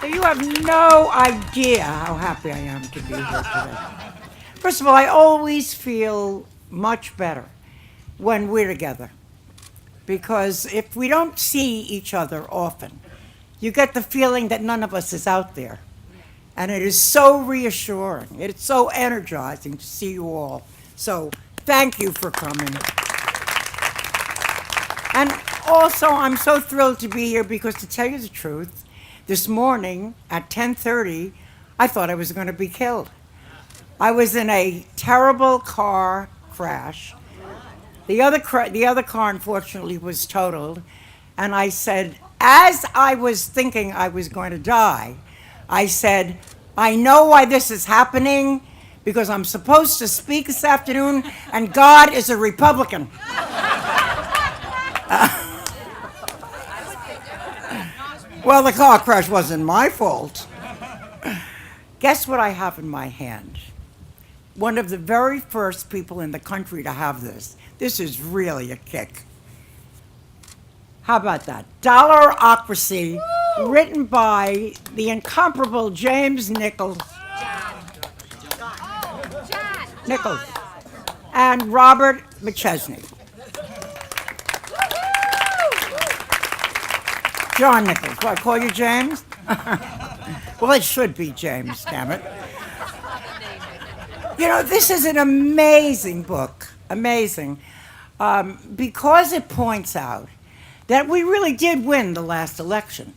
So you have no idea how happy I am to be here today. First of all, I always feel much better when we're together. Because if we don't see each other often, you get the feeling that none of us is out there. And it is so reassuring. It's so energizing to see you all. So thank you for coming. And also, I'm so thrilled to be here because, to tell you the truth, this morning at 10:30, I thought I was going to be killed. I was in a terrible car crash. The other car, unfortunately, was totaled. And I said, as I was thinking I was going to die, I said, I know why this is happening, because I'm supposed to speak this afternoon, and God is a Republican. Well, the car crash wasn't my fault. Guess what I have in my hand? One of the very first people in the country to have this. This is really a kick. How about that? Dollarocracy, written by the incomparable James Nichols. Nichols. And Robert McChesney. John Nichols. Do I call you James? Well, it should be James, damn it. You know, this is an amazing book. Amazing. Because it points out that we really did win the last election.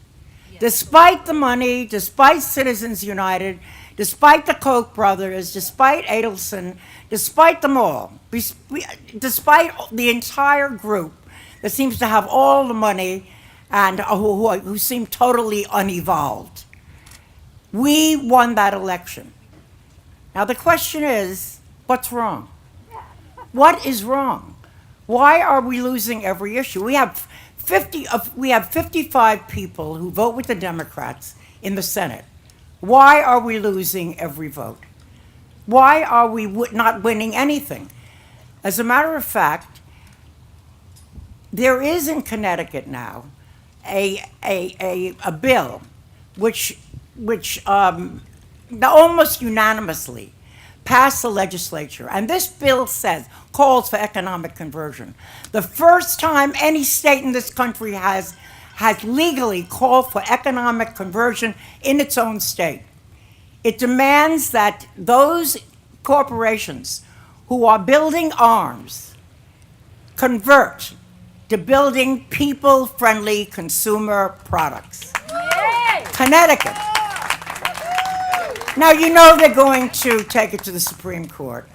Yes. Despite the money, despite Citizens United, despite the Koch brothers, despite Adelson, despite them all, despite the entire group that seems to have all the money and who seem totally unevolved, we won that election. Now the question is, what's wrong? What is wrong? Why are we losing every issue? We have 55 people who vote with the Democrats in the Senate. Why are we losing every vote? Why are we not winning anything? As a matter of fact, there is in Connecticut now a bill which almost unanimously passed the legislature. And this bill calls for economic conversion. The first time any state in this country has legally called for economic conversion in its own state. It demands that those corporations who are building arms convert to building people-friendly consumer products. Yay! Connecticut. Now, you know they're going to take it to the Supreme Court.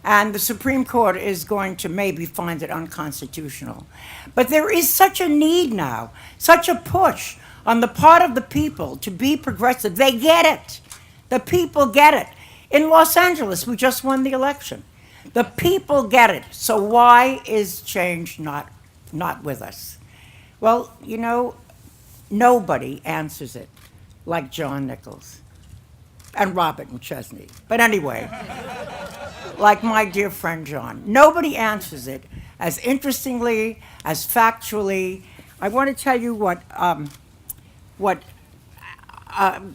And the Supreme Court is going to maybe find it unconstitutional. But there is such a need now, such a push on the part of the people to be progressive. They get it. The people get it. In Los Angeles, we just won the election. The people get it. So why is change not with us? Well, you know, nobody answers it like John Nichols and Robert McChesney. But anyway, like my dear friend John, nobody answers it as interestingly, as factually. I want to tell you what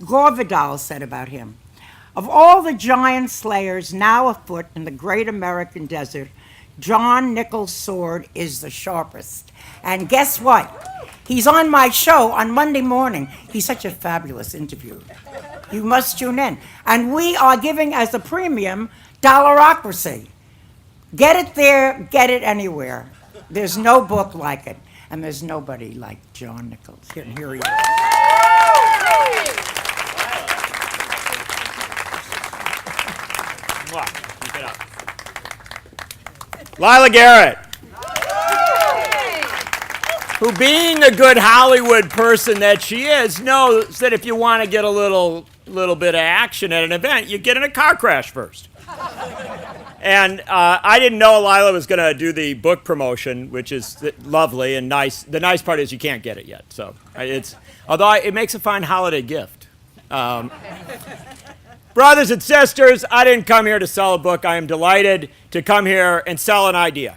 Gore Vidal said about him. Of all the giant slayers now afoot in the great American desert, John Nichols' sword is the sharpest. And guess what? He's on my show on Monday morning. He's such a fabulous interview. You must tune in. And we are giving as a premium Dollarocracy. Get it there, get it anywhere. There's no book like it, and there's nobody like John Nichols. Here he is. Keep it up. Lila Garrett, who, being the good Hollywood person that she is, knows that if you want to get a little bit of action at an event, you get in a car crash first. And I didn't know Lila was going to do the book promotion, which is lovely and nice. The nice part is you can't get it yet. So although it makes a fine holiday gift. Brothers and sisters, I didn't come here to sell a book. I am delighted to come here and sell an idea.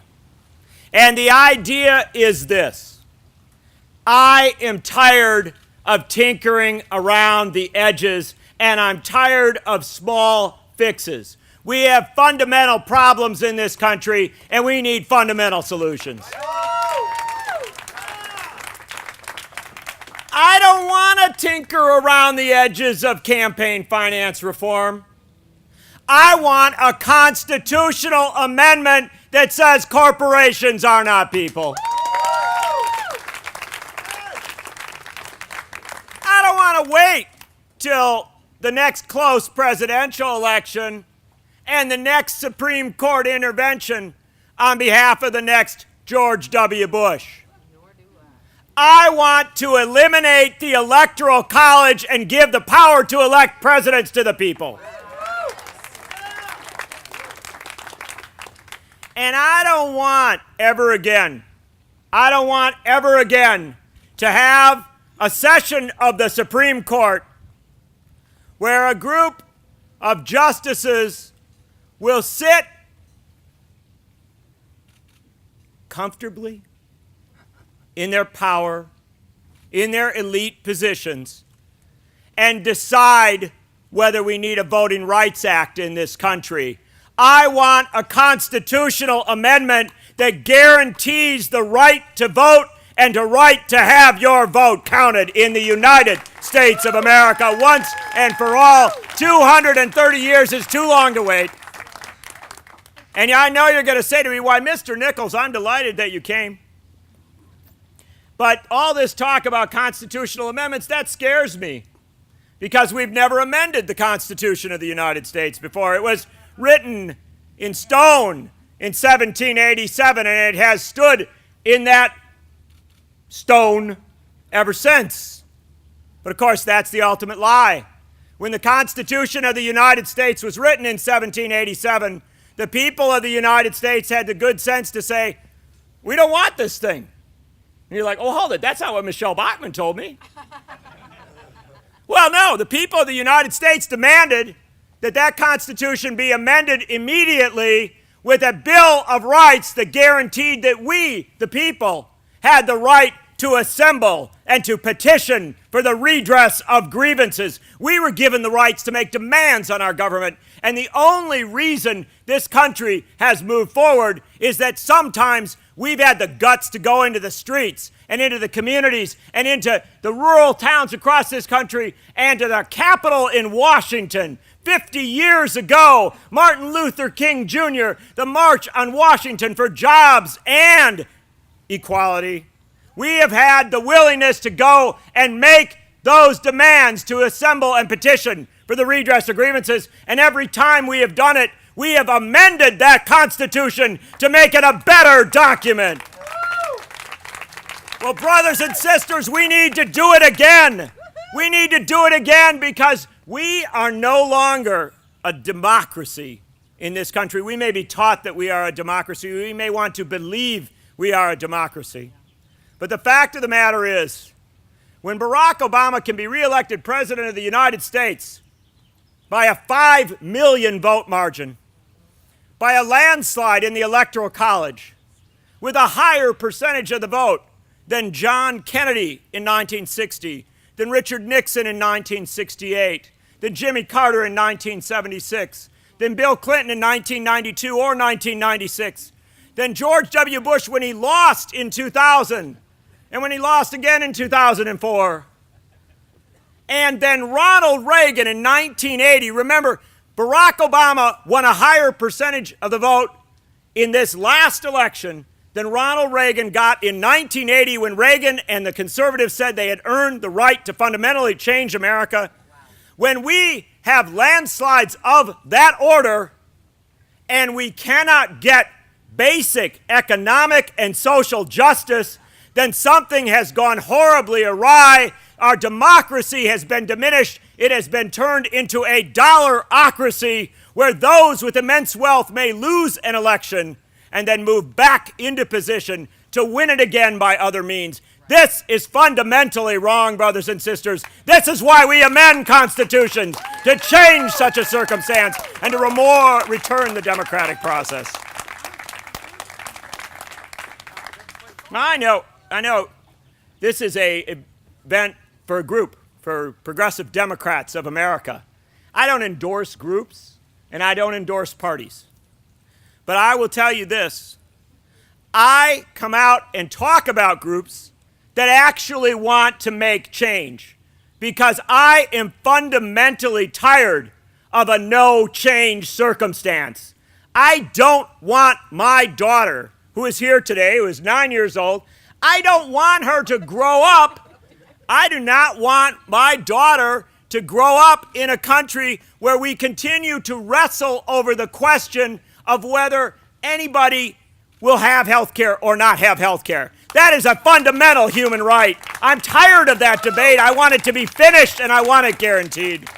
And the idea is this. I am tired of tinkering around the edges, and I'm tired of small fixes. We have fundamental problems in this country, and we need fundamental solutions. I don't want to tinker around the edges of campaign finance reform. I want a constitutional amendment that says corporations are not people. I don't want to wait till the next close presidential election and the next Supreme Court intervention on behalf of the next George W. Bush. I want to eliminate the Electoral College and give the power to elect presidents to the people. And I don't want ever again to have a session of the Supreme Court where a group of justices will sit comfortably in their power, in their elite positions, and decide whether we need a Voting Rights Act in this country. I want a constitutional amendment that guarantees the right to vote and the right to have your vote counted in the United States of America once and for all. 230 years is too long to wait. And I know you're going to say to me, why, Mr. Nichols, I'm delighted that you came. But all this talk about constitutional amendments, that scares me, because we've never amended the Constitution of the United States before. It was written in stone in 1787, and it has stood in that stone ever since. But of course, that's the ultimate lie. When the Constitution of the United States was written in 1787, the people of the United States had the good sense to say, we don't want this thing. And you're like, oh, hold it, that's not what Michelle Bachmann told me. Well, no, the people of the United States demanded that that Constitution be amended immediately with a Bill of Rights that guaranteed that we, the people, had the right to assemble and to petition for the redress of grievances. We were given the rights to make demands on our government, and the only reason this country has moved forward is that sometimes we've had the guts to go into the streets and into the communities and into the rural towns across this country and to the Capitol in Washington. 50 years ago, Martin Luther King Jr., the March on Washington for Jobs and Equality. We have had the willingness to go and make those demands to assemble and petition for the redress of grievances, and every time we have done it, we have amended that Constitution to make it a better document. Well, brothers and sisters, we need to do it again. We need to do it again because we are no longer a democracy in this country. We may be taught that we are a democracy. We may want to believe we are a democracy. But the fact of the matter is, when Barack Obama can be reelected President of the United States by a 5 million vote margin, by a landslide in the Electoral College, with a higher percentage of the vote than John Kennedy in 1960, than Richard Nixon in 1968, than Jimmy Carter in 1976, than Bill Clinton in 1992 or 1996, than George W. Bush when he lost in 2000, and when he lost again in 2004, and then Ronald Reagan in 1980. Remember, Barack Obama won a higher percentage of the vote in this last election than Ronald Reagan got in 1980 when Reagan and the conservatives said they had earned the right to fundamentally change America. When we have landslides of that order and we cannot get basic economic and social justice, then something has gone horribly awry. Our democracy has been diminished. It has been turned into a dollarocracy where those with immense wealth may lose an election and then move back into position to win it again by other means. This is fundamentally wrong, brothers and sisters. This is why we amend constitutions, to change such a circumstance and to return the democratic process. I know, this is an event for a group, for Progressive Democrats of America. I don't endorse groups, and I don't endorse parties. But I will tell you this. I come out and talk about groups that actually want to make change because I am fundamentally tired of a no-change circumstance. I don't want my daughter, who is here today, who is 9 years old, I don't want her to grow up. I do not want my daughter to grow up in a country where we continue to wrestle over the question of whether anybody will have health care or not have health care. That is a fundamental human right. I'm tired of that debate. I want it to be finished, and I want it guaranteed.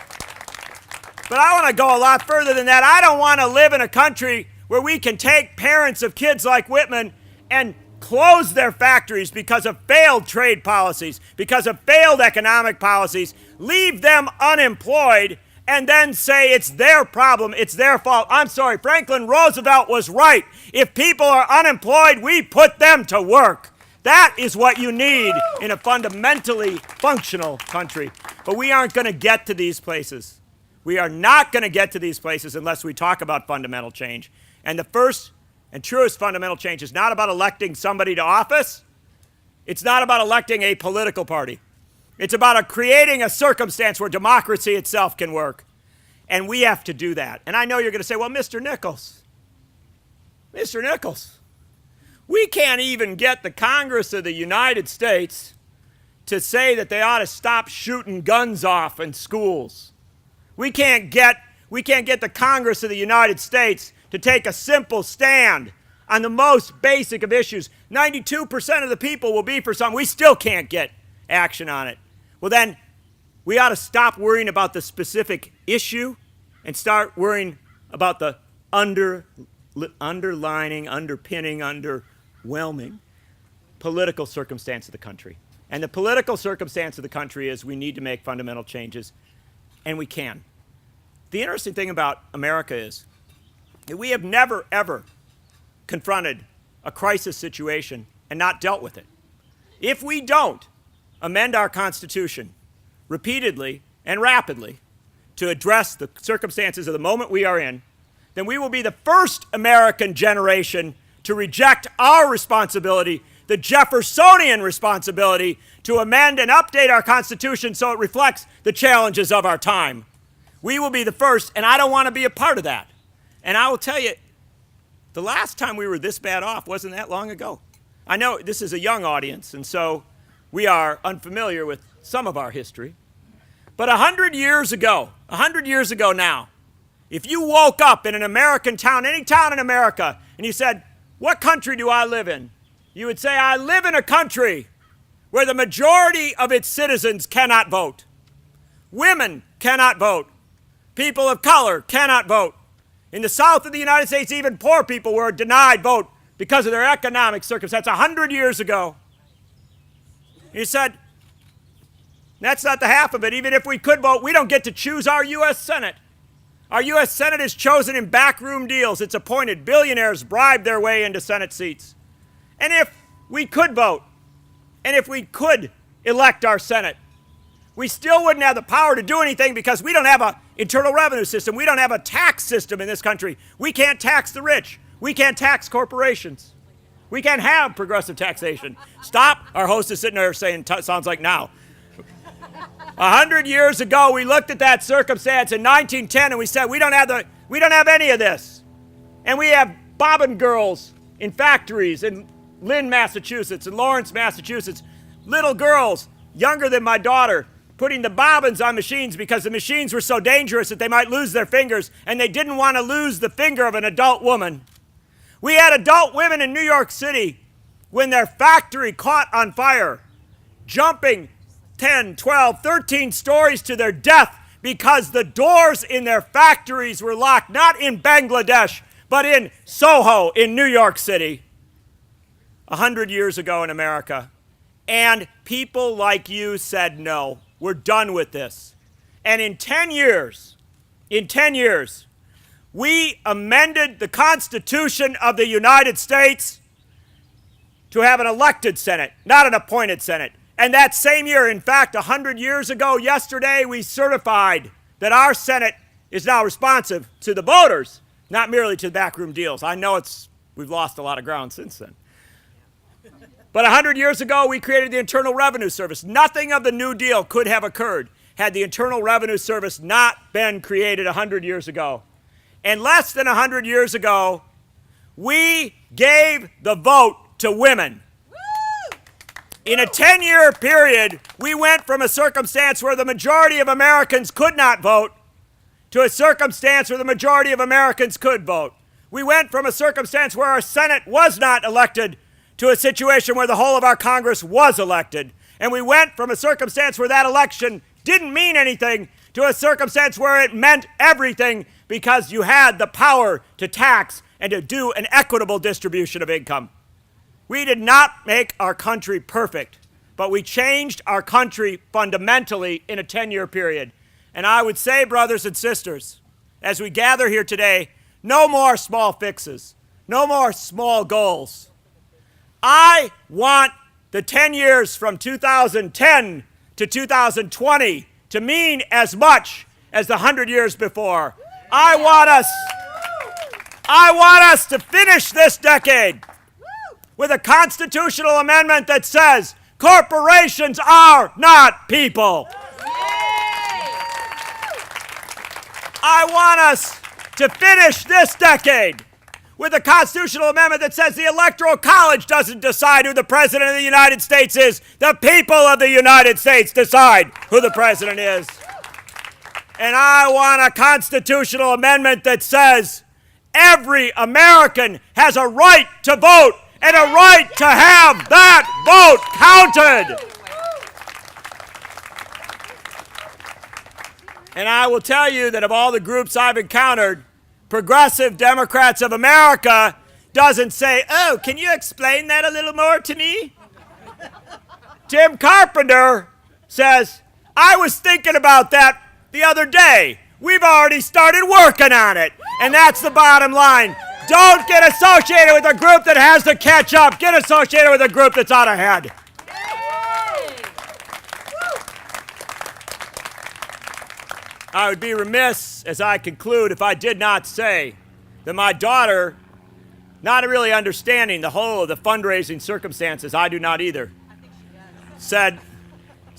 But I want to go a lot further than that. I don't want to live in a country where we can take parents of kids like Whitman and close their factories because of failed trade policies, because of failed economic policies, leave them unemployed, and then say it's their problem, it's their fault. I'm sorry, Franklin Roosevelt was right. If people are unemployed, we put them to work. That is what you need in a fundamentally functional country. But we aren't going to get to these places. We are not going to get to these places unless we talk about fundamental change. And the first and truest fundamental change is not about electing somebody to office. It's not about electing a political party. It's about creating a circumstance where democracy itself can work. And we have to do that. And I know you're going to say, well, Mr. Nichols, we can't even get the Congress of the United States to say that they ought to stop shooting guns off in schools. We can't get the Congress of the United States to take a simple stand on the most basic of issues. 92% of the people will be for something. We still can't get action on it. Well, then we ought to stop worrying about the specific issue and start worrying about the underlining, underpinning, underwhelming political circumstance of the country. And the political circumstance of the country is we need to make fundamental changes, and we can. The interesting thing about America is that we have never, ever confronted a crisis situation and not dealt with it. If we don't amend our Constitution repeatedly and rapidly to address the circumstances of the moment we are in, then we will be the first American generation to reject our responsibility, the Jeffersonian responsibility, to amend and update our Constitution so it reflects the challenges of our time. We will be the first, and I don't want to be a part of that. And I will tell you, the last time we were this bad off wasn't that long ago. I know this is a young audience, and so we are unfamiliar with some of our history. But 100 years ago now, if you woke up in an American town, any town in America, and you said, what country do I live in? You would say, I live in a country where the majority of its citizens cannot vote. Women cannot vote. People of color cannot vote. In the South of the United States, even poor people were denied vote because of their economic circumstance 100 years ago. He said, that's not the half of it. Even if we could vote, we don't get to choose our U.S. Senate. Our U.S. Senate is chosen in backroom deals. It's appointed. Billionaires bribe their way into Senate seats. And if we could vote, and if we could elect our Senate, we still wouldn't have the power to do anything because we don't have an internal revenue system. We don't have a tax system in this country. We can't tax the rich. We can't tax corporations. We can't have progressive taxation. Stop. Our host is sitting there saying, sounds like now. 100 years ago, we looked at that circumstance in 1910 and we said, we don't have any of this. And we have bobbin girls in factories in Lynn, Massachusetts, and Lawrence, Massachusetts, little girls younger than my daughter, putting the bobbins on machines because the machines were so dangerous that they might lose their fingers, and they didn't want to lose the finger of an adult woman. We had adult women in New York City when their factory caught on fire, jumping 10, 12, 13 stories to their death because the doors in their factories were locked, not in Bangladesh, but in Soho in New York City 100 years ago in America. And people like you said, no, we're done with this. And in 10 years, we amended the Constitution of the United States to have an elected Senate, not an appointed Senate. And that same year, in fact, 100 years ago yesterday, we certified that our Senate is now responsive to the voters, not merely to backroom deals. I know we've lost a lot of ground since then. But 100 years ago, we created the Internal Revenue Service. Nothing of the New Deal could have occurred had the Internal Revenue Service not been created 100 years ago. And less than 100 years ago, we gave the vote to women. In a 10-year period, we went from a circumstance where the majority of Americans could not vote to a circumstance where the majority of Americans could vote. We went from a circumstance where our Senate was not elected to a situation where the whole of our Congress was elected. And we went from a circumstance where that election didn't mean anything to a circumstance where it meant everything because you had the power to tax and to do an equitable distribution of income. We did not make our country perfect, but we changed our country fundamentally in a 10-year period. And I would say, brothers and sisters, as we gather here today, no more small fixes, no more small goals. I want the 10 years from 2010 to 2020 to mean as much as the 100 years before. I want us to finish this decade with a constitutional amendment that says corporations are not people. I want us to finish this decade with a constitutional amendment that says the Electoral College doesn't decide who the President of the United States is. The people of the United States decide who the President is. And I want a constitutional amendment that says every American has a right to vote and a right to have that vote counted. And I will tell you that of all the groups I've encountered, Progressive Democrats of America doesn't say, "Oh, can you explain that a little more to me?" Tim Carpenter says, "I was thinking about that the other day. We've already started working on it." And that's the bottom line. Don't get associated with a group that has to catch up. Get associated with a group that's out ahead. I would be remiss as I conclude if I did not say that my daughter, not really understanding the whole of the fundraising circumstances, I do not either, said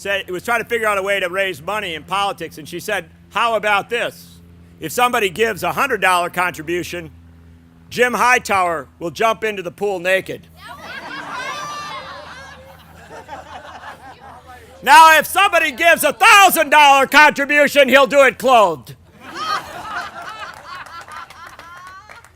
it was trying to figure out a way to raise money in politics, and she said, "How about this? If somebody gives a $100 contribution, Jim Hightower will jump into the pool naked." Now, if somebody gives a $1,000 contribution, he'll do it clothed.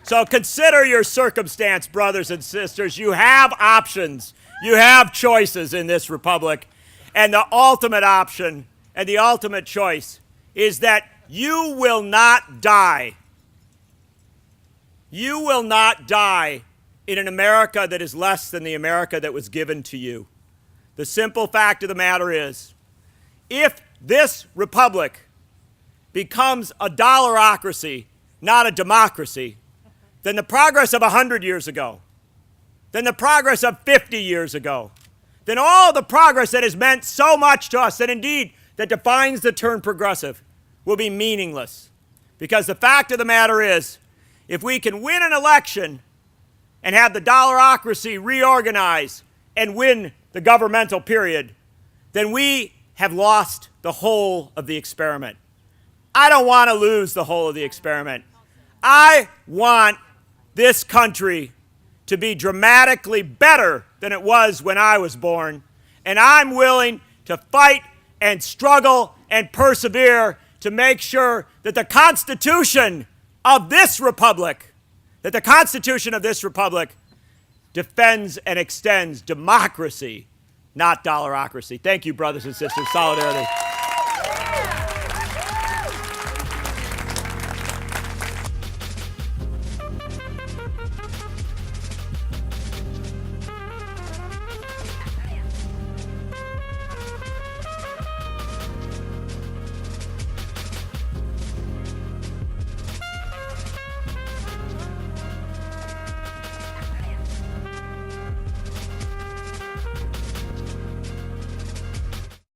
So consider your circumstance, brothers and sisters. You have options. You have choices in this republic. And the ultimate option and the ultimate choice is that you will not die. You will not die in an America that is less than the America that was given to you. The simple fact of the matter is, if this republic becomes a dollarocracy, not a democracy, then the progress of 100 years ago, then the progress of 50 years ago, then all the progress that has meant so much to us, and indeed that defines the term progressive, will be meaningless. Because the fact of the matter is, if we can win an election and have the dollarocracy reorganize and win the governmental period, then we have lost the whole of the experiment. I don't want to lose the whole of the experiment. I want this country to be dramatically better than it was when I was born, and I'm willing to fight and struggle and persevere to make sure that the Constitution of this republic, defends and extends democracy, not dollarocracy. Thank you, brothers and sisters. Solidarity.